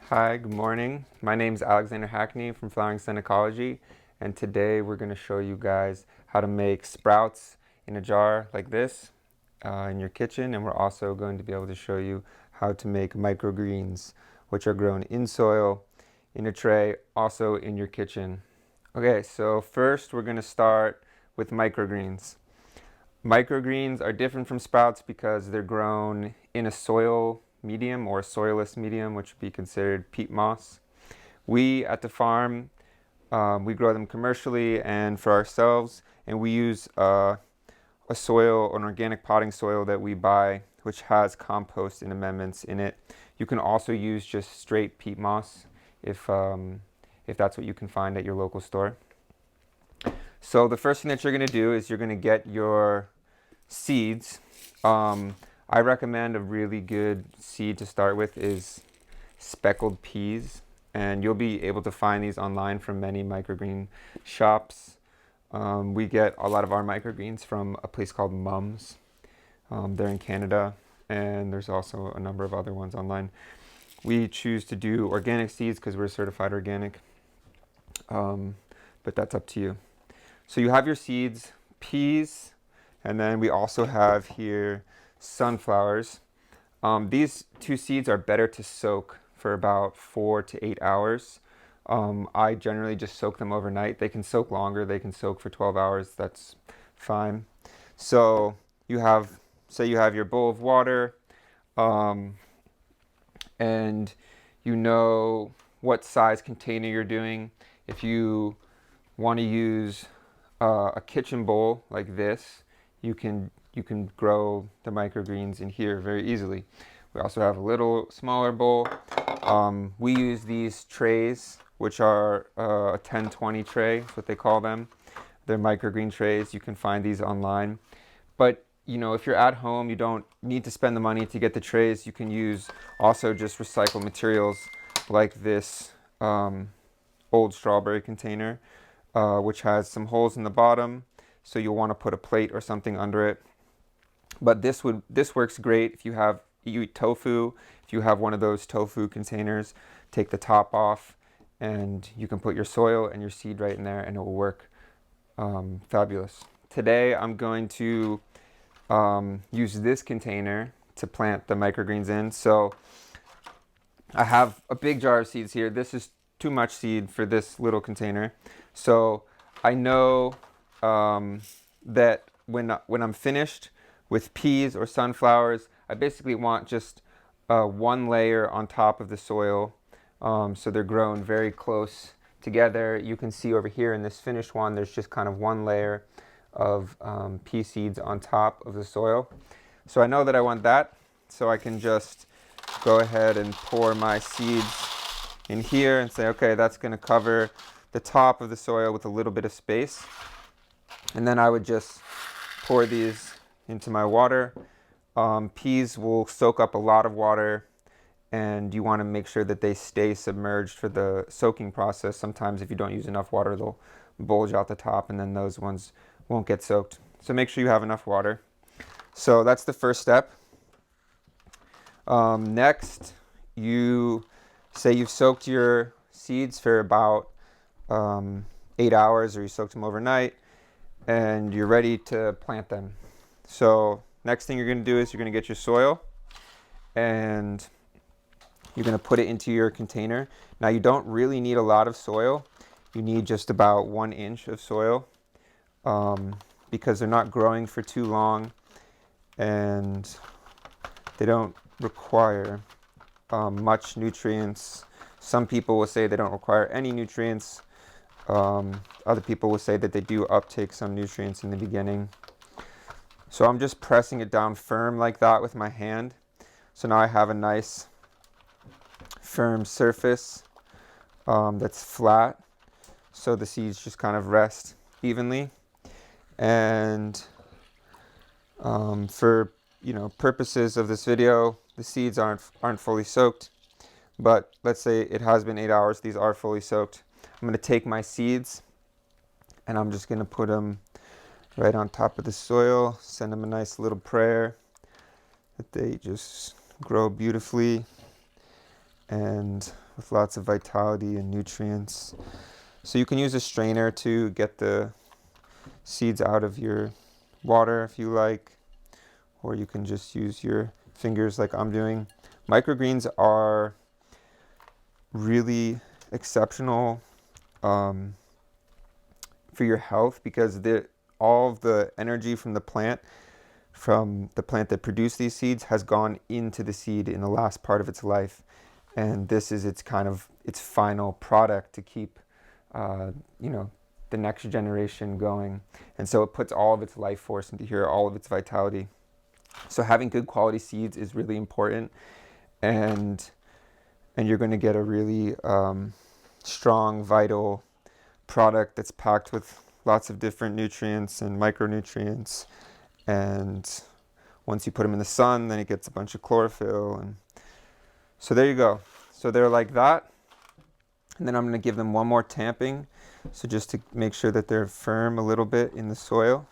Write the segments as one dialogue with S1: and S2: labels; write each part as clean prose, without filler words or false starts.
S1: Hi, good morning. My name is Alexander Hackney from Flowering Sun Ecology, and today we're going to show you guys how to make sprouts in a jar like this in your kitchen, and we're also going to be able to show you how to make microgreens, which are grown in soil, in a tray, also in your kitchen. Okay, so first we're going to start with microgreens. Microgreens are different from sprouts because they're grown in a soil medium or a soilless medium, which would be considered peat moss. We at the farm, we grow them commercially and for ourselves, and we use a soil, an organic potting soil that we buy, which has compost and amendments in it. You can also use just straight peat moss if that's what you can find at your local store. So the first thing that you're going to do is you're going to get your seeds. I recommend a really good seed to start with is speckled peas, and you'll be able to find these online from many microgreen shops. We get a lot of our microgreens from a place called Mums. They're in Canada, and there's also a number of other ones online. We choose to do organic seeds because we're certified organic, but that's up to you. So you have your seeds, peas, and then we also have here sunflowers. These two seeds are better to soak for about 4 to 8 hours. I generally just soak them overnight. They can soak longer. They can soak for 12 hours. That's fine. So say you have your bowl of water, and you know what size container you're doing. If you want to use a kitchen bowl like this, you can grow the microgreens in here very easily. We also have a little smaller bowl. We use these trays, which are a 10-20 tray, is what they call them. They're microgreen trays. You can find these online. But if you're at home, you don't need to spend the money to get the trays. You can use also just recycled materials like this old strawberry container, which has some holes in the bottom. So you'll want to put a plate or something under it. But this works great if you eat tofu. If you have one of those tofu containers, take the top off, and you can put your soil and your seed right in there, and it will work fabulous. Today I'm going to use this container to plant the microgreens in. So I have a big jar of seeds here. This is too much seed for this little container. So I know that when I'm finished with peas or sunflowers, I basically want just one layer on top of the soil, so they're grown very close together. You can see over here in this finished one, there's just kind of one layer of pea seeds on top of the soil. So I know that I want that, so I can just go ahead and pour my seeds in here and say, okay, that's going to cover the top of the soil with a little bit of space. And then I would just pour these into my water. Peas will soak up a lot of water, and you want to make sure that they stay submerged for the soaking process. Sometimes if you don't use enough water, they'll bulge out the top, and then those ones won't get soaked. So make sure you have enough water. So that's the first step. Next, you say you've soaked your seeds for about 8 hours, or you soaked them overnight, and you're ready to plant them. So next thing you're going to do is you're going to get your soil, and you're going to put it into your container. Now you don't really need a lot of soil. You need just about 1 inch of soil, because they're not growing for too long, and they don't require much nutrients. Some people will say they don't require any nutrients. Other people will say that they do uptake some nutrients in the beginning. So I'm just pressing it down firm like that with my hand. So now I have a nice firm surface that's flat, so the seeds just kind of rest evenly. And for purposes of this video, the seeds aren't fully soaked, but let's say it has been 8 hours. These are fully soaked. I'm going to take my seeds, and I'm just going to put them right on top of the soil, send them a nice little prayer that they just grow beautifully. and with lots of vitality and nutrients. So you can use a strainer to get the seeds out of your water if you like, or you can just use your fingers like I'm doing. Microgreens are really exceptional for your health because all of the energy from the plant that produced these seeds has gone into the seed in the last part of its life, and this is its final product to keep the next generation going. And so it puts all of its life force into here, all of its vitality. So having good quality seeds is really important, and you're going to get a really strong, vital product that's packed with lots of different nutrients and micronutrients. And once you put them in the sun, then it gets a bunch of chlorophyll. And so there you go. So they're like that. And then I'm going to give them one more tamping. So just to make sure that they're firm a little bit in the soil.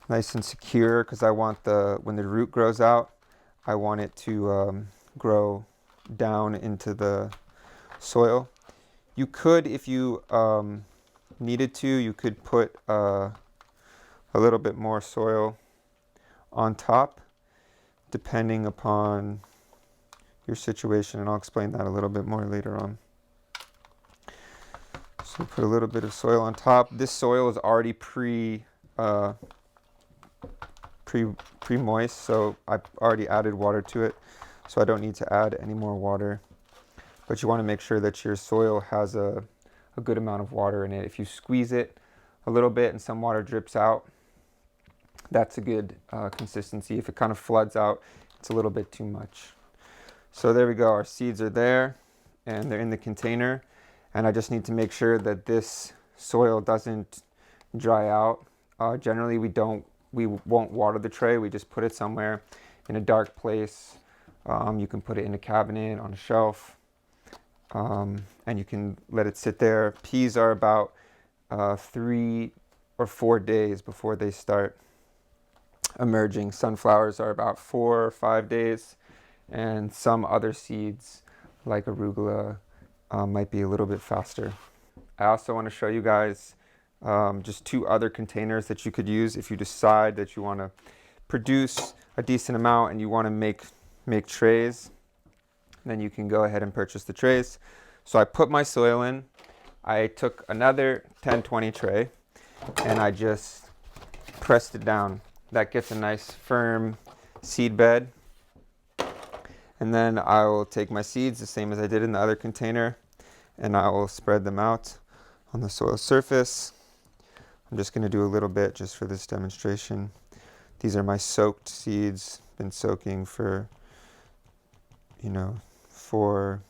S1: Nice and secure, because I want when the root grows out, I want it to grow down into the soil. You could, if you needed to, you could put a little bit more soil on top, depending upon your situation, and I'll explain that a little bit more later on. So put a little bit of soil on top. This soil is already pre-moist, so I've already added water to it, so I don't need to add any more water. But you want to make sure that your soil has a good amount of water in it. If you squeeze it a little bit and some water drips out, that's a good consistency. If it kind of floods out, it's a little bit too much. So there we go. Our seeds are there, and they're in the container. And I just need to make sure that this soil doesn't dry out. Generally, we won't water the tray. We just put it somewhere in a dark place. You can put it in a cabinet, on a shelf, and you can let it sit there. Peas are about 3 or 4 days before they start emerging. Sunflowers are about 4 or 5 days, and some other seeds like arugula might be a little bit faster. I also want to show you guys just 2 other containers that you could use if you decide that you want to produce a decent amount and you want to make trays. Then you can go ahead and purchase the trays. So I put my soil in. I took another 10-20 tray and I just pressed it down. That gets a nice firm seed bed. And then I will take my seeds, the same as I did in the other container, and I will spread them out on the soil surface. I'm just going to do a little bit just for this demonstration. These are my soaked seeds, been soaking for, for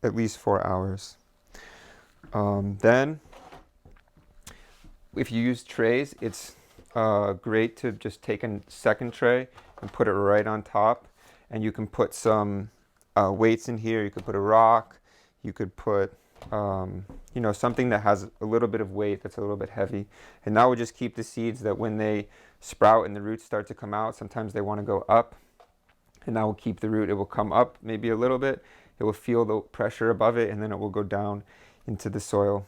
S1: at least 4 hours. Then, if you use trays, it's great to just take a second tray and put it right on top. And you can put some weights in here. You could put a rock. You could put, something that has a little bit of weight that's a little bit heavy. And that will just keep the seeds that when they sprout and the roots start to come out, sometimes they want to go up. And that will keep the root. It will come up maybe a little bit. It will feel the pressure above it, and then it will go down into the soil.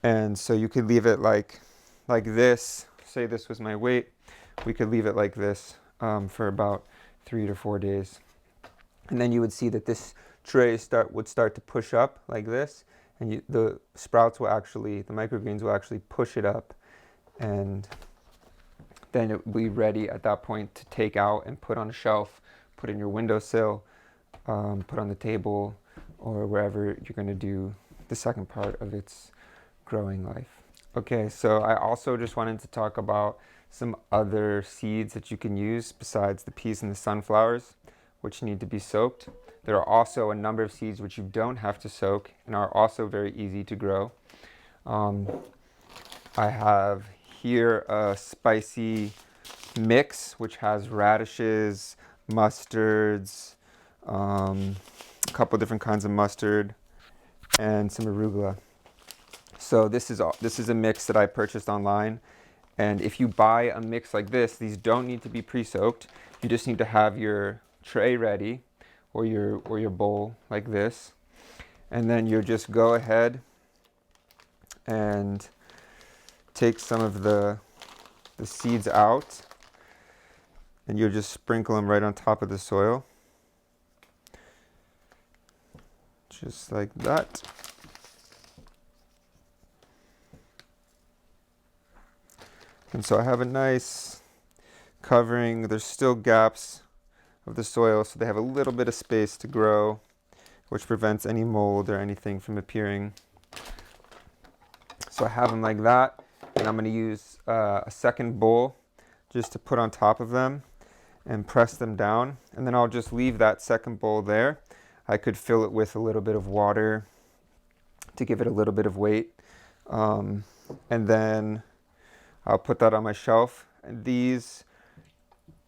S1: And so you could leave it like this. Say this was my weight. We could leave it like this for about 3 to 4 days. And then you would see that this tray would start to push up like this, and the microgreens will actually push it up, and then it will be ready at that point to take out and put on a shelf, put in your windowsill, put on the table, or wherever you're going to do the second part of its growing life. Okay, so I also just wanted to talk about some other seeds that you can use besides the peas and the sunflowers, which need to be soaked. There are also a number of seeds which you don't have to soak and are also very easy to grow. I have here a spicy mix which has radishes, mustards, a couple different kinds of mustard, and some arugula. So this is a mix that I purchased online. And if you buy a mix like this, these don't need to be pre-soaked. You just need to have your tray ready or your bowl like this. And then you just go ahead and take some of the seeds out, and you'll just sprinkle them right on top of the soil. Just like that. And so I have a nice covering. There's still gaps of the soil, so they have a little bit of space to grow, which prevents any mold or anything from appearing. So I have them like that, and I'm going to use a second bowl just to put on top of them and press them down, and then I'll just leave that second bowl there. I could fill it with a little bit of water to give it a little bit of weight, and then I'll put that on my shelf. And these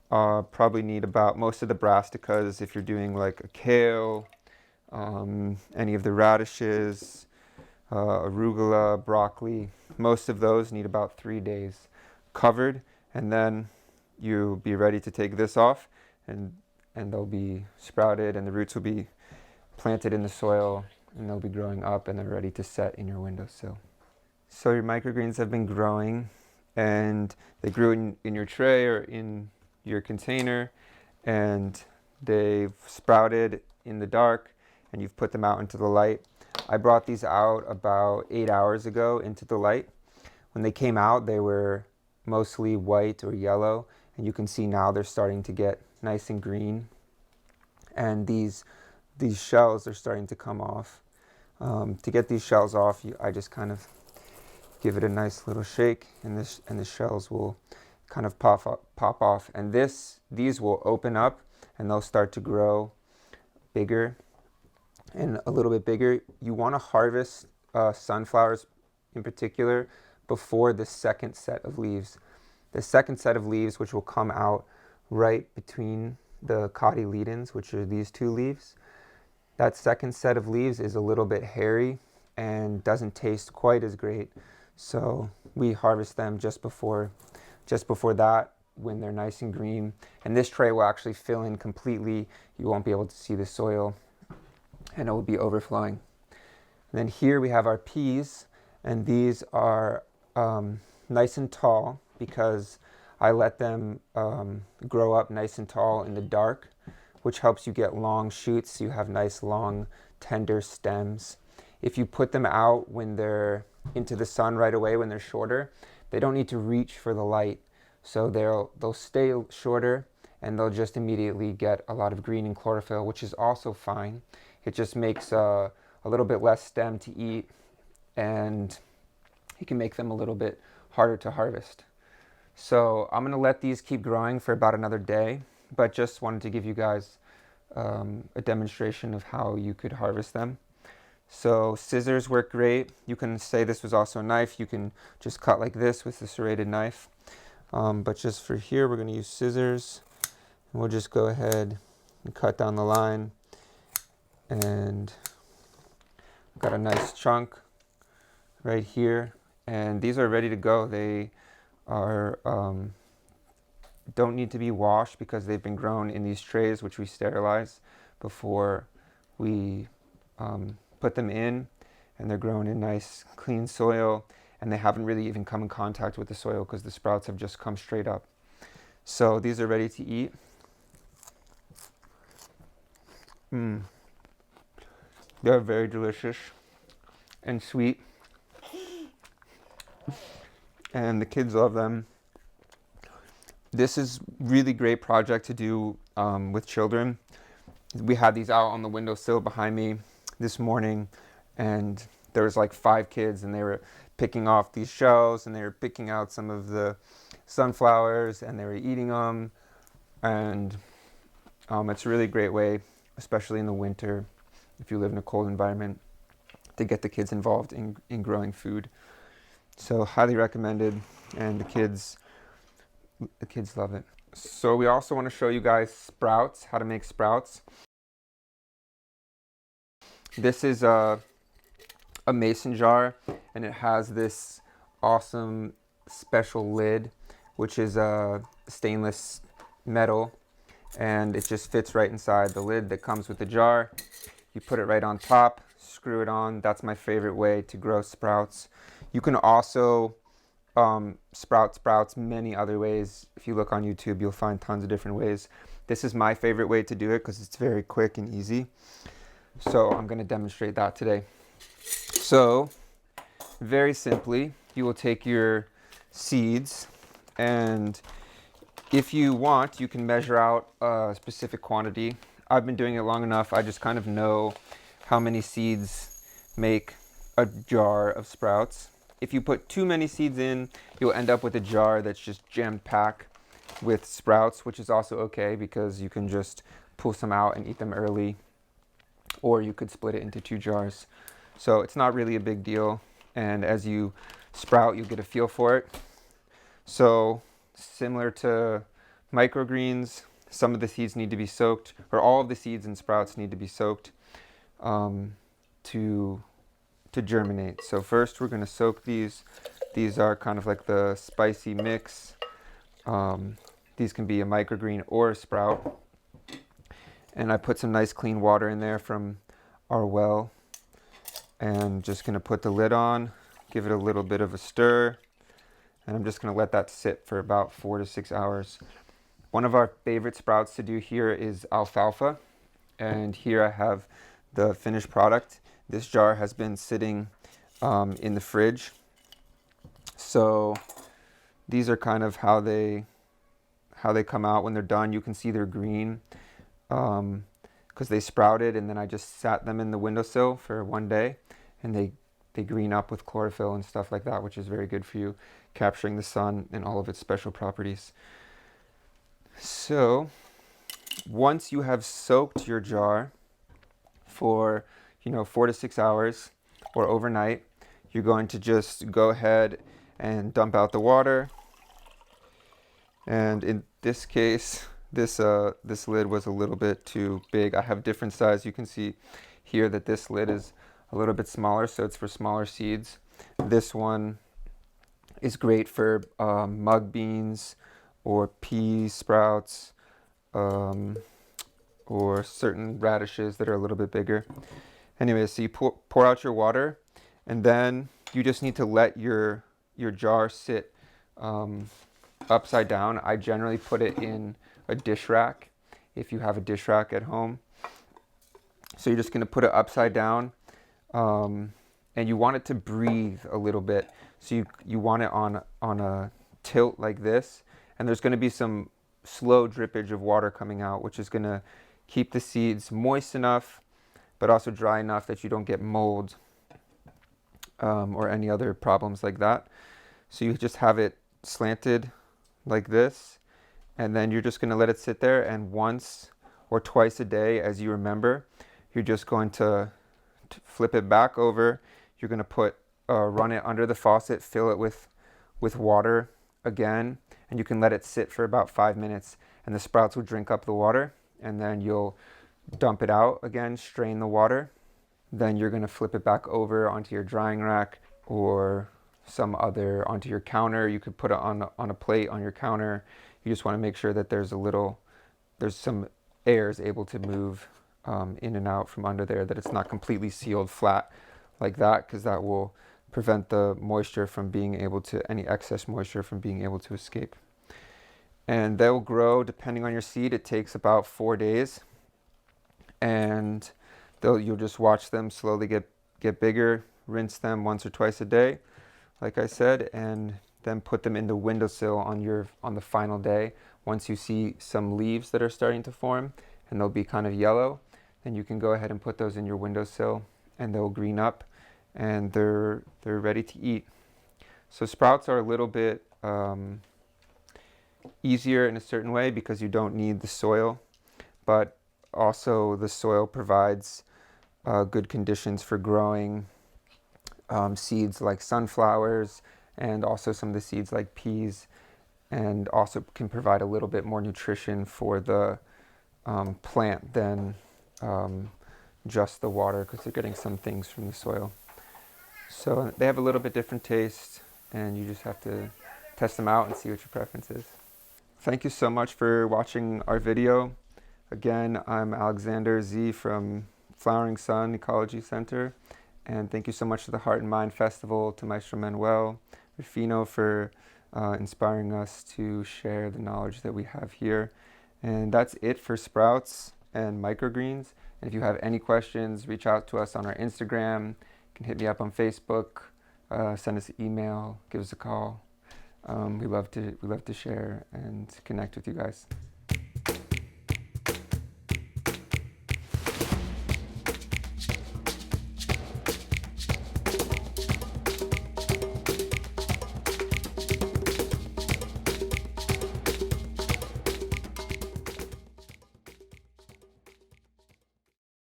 S1: probably need about most of the brassicas. If you're doing like a kale, any of the radishes, arugula, broccoli, most of those need about 3 days covered, and then you'll be ready to take this off, and they'll be sprouted, and the roots will be planted in the soil, and they'll be growing up, and they're ready to set in your windowsill. So your microgreens have been growing, and they grew in your tray or in your container, and they've sprouted in the dark, and you've put them out into the light. I brought these out about 8 hours ago into the light. When they came out, they were mostly white or yellow, and you can see now they're starting to get nice and green, and these shells are starting to come off. To get these shells off, I just kind of give it a nice little shake, and the shells will kind of pop off, and these will open up, and they'll start to grow bigger and a little bit bigger. You want to harvest sunflowers in particular before the second set of leaves. The second set of leaves, which will come out right between the cotyledons, which are these two leaves, that second set of leaves is a little bit hairy and doesn't taste quite as great. So we harvest them just before that, when they're nice and green. And this tray will actually fill in completely. You won't be able to see the soil, and it will be overflowing. And then here we have our peas, and these are nice and tall because I let them grow up nice and tall in the dark, which helps you get long shoots, so you have nice long tender stems. If you put them out when they're into the sun right away, when they're shorter, they don't need to reach for the light, so they'll stay shorter, and they'll just immediately get a lot of green and chlorophyll, which is also fine. It just makes a little bit less stem to eat, and it can make them a little bit harder to harvest. So I'm going to let these keep growing for about another day, but just wanted to give you guys a demonstration of how you could harvest them. So scissors work great. You can say this was also a knife. You can just cut like this with a serrated knife. But just for here, we're going to use scissors. And we'll just go ahead and cut down the line. And I've got a nice chunk right here. And these are ready to go. They are don't need to be washed because they've been grown in these trays, which we sterilize before we put them in, and they're grown in nice clean soil, and they haven't really even come in contact with the soil because the sprouts have just come straight up. So these are ready to eat. They're very delicious and sweet, and the kids love them. This is really great project to do with children. We had these out on the windowsill behind me this morning, and there was like 5 kids, and they were picking off these shells, and they were picking out some of the sunflowers, and they were eating them. And it's a really great way, especially in the winter, if you live in a cold environment, to get the kids involved in growing food. So highly recommended, and the kids love it. So we also want to show you guys sprouts, how to make sprouts. This is a mason jar, and it has this awesome special lid, which is a stainless metal, and it just fits right inside the lid that comes with the jar. You put it right on top, screw it on. That's my favorite way to grow sprouts. You can also sprout sprouts many other ways. If you look on YouTube, you'll find tons of different ways. This is my favorite way to do it because it's very quick and easy. So I'm going to demonstrate that today. So very simply, you will take your seeds, and if you want, you can measure out a specific quantity. I've been doing it long enough. I just kind of know how many seeds make a jar of sprouts. If you put too many seeds in, you'll end up with a jar that's just jam-packed with sprouts, which is also okay because you can just pull some out and eat them early, or you could split it into 2 jars. So it's not really a big deal, and as you sprout, you'll get a feel for it. So similar to microgreens, some of the seeds need to be soaked, or all of the seeds and sprouts need to be soaked to germinate. So first we're going to soak these. These are kind of like the spicy mix. These can be a microgreen or a sprout. And I put some nice clean water in there from our well. And just going to put the lid on, give it a little bit of a stir. And I'm just going to let that sit for about 4 to 6 hours. One of our favorite sprouts to do here is alfalfa. And here I have the finished product. This jar has been sitting in the fridge. So these are kind of how they come out when they're done. You can see they're green because they sprouted, and then I just sat them in the windowsill for 1 day, and they green up with chlorophyll and stuff like that, which is very good for you, capturing the sun and all of its special properties. So once you have soaked your jar for 4 to 6 hours or overnight, you're going to just go ahead and dump out the water. And in this case, this lid was a little bit too big. I have different size. You can see here that this lid is a little bit smaller, so it's for smaller seeds. This one is great for mug beans or pea sprouts, or certain radishes that are a little bit bigger. Anyway, so you pour out your water, and then you just need to let your jar sit upside down. I generally put it in a dish rack if you have a dish rack at home. So you're just going to put it upside down, and you want it to breathe a little bit. So you want it on a tilt like this, and there's going to be some slow drippage of water coming out, which is going to keep the seeds moist enough but also dry enough that you don't get mold or any other problems like that. So you just have it slanted like this, and then you're just going to let it sit there, and once or twice a day, as you remember, you're just going to flip it back over. You're going to run it under the faucet, fill it with water again, and you can let it sit for about 5 minutes, and the sprouts will drink up the water, and then you'll dump it out again, strain the water. Then you're going to flip it back over onto your drying rack or onto your counter. You could put it on a plate on your counter. You just want to make sure that there's some air is able to move in and out from under there, that it's not completely sealed flat like that, because that will prevent the moisture from any excess moisture from being able to escape. And they'll grow, depending on your seed, it takes about 4 days. And you'll just watch them slowly get bigger, rinse them once or twice a day, like I said, and then put them in the windowsill on the final day. Once you see some leaves that are starting to form, and they'll be kind of yellow, then you can go ahead and put those in your windowsill, and they'll green up, and they're ready to eat. So sprouts are a little bit easier in a certain way because you don't need the soil, but also the soil provides good conditions for growing seeds like sunflowers, and also some of the seeds like peas, and also can provide a little bit more nutrition for the plant than just the water, because they're getting some things from the soil. So they have a little bit different taste, and you just have to test them out and see what your preference is. Thank you so much for watching our video. Again, I'm Alexander Z from Flowering Sun Ecology Center. And thank you so much to the Heart and Mind Festival, to Maestro Manuel Rufino for inspiring us to share the knowledge that we have here. And that's it for sprouts and microgreens. And if you have any questions, reach out to us on our Instagram. You can hit me up on Facebook, send us an email, give us a call. We love to share and connect with you guys.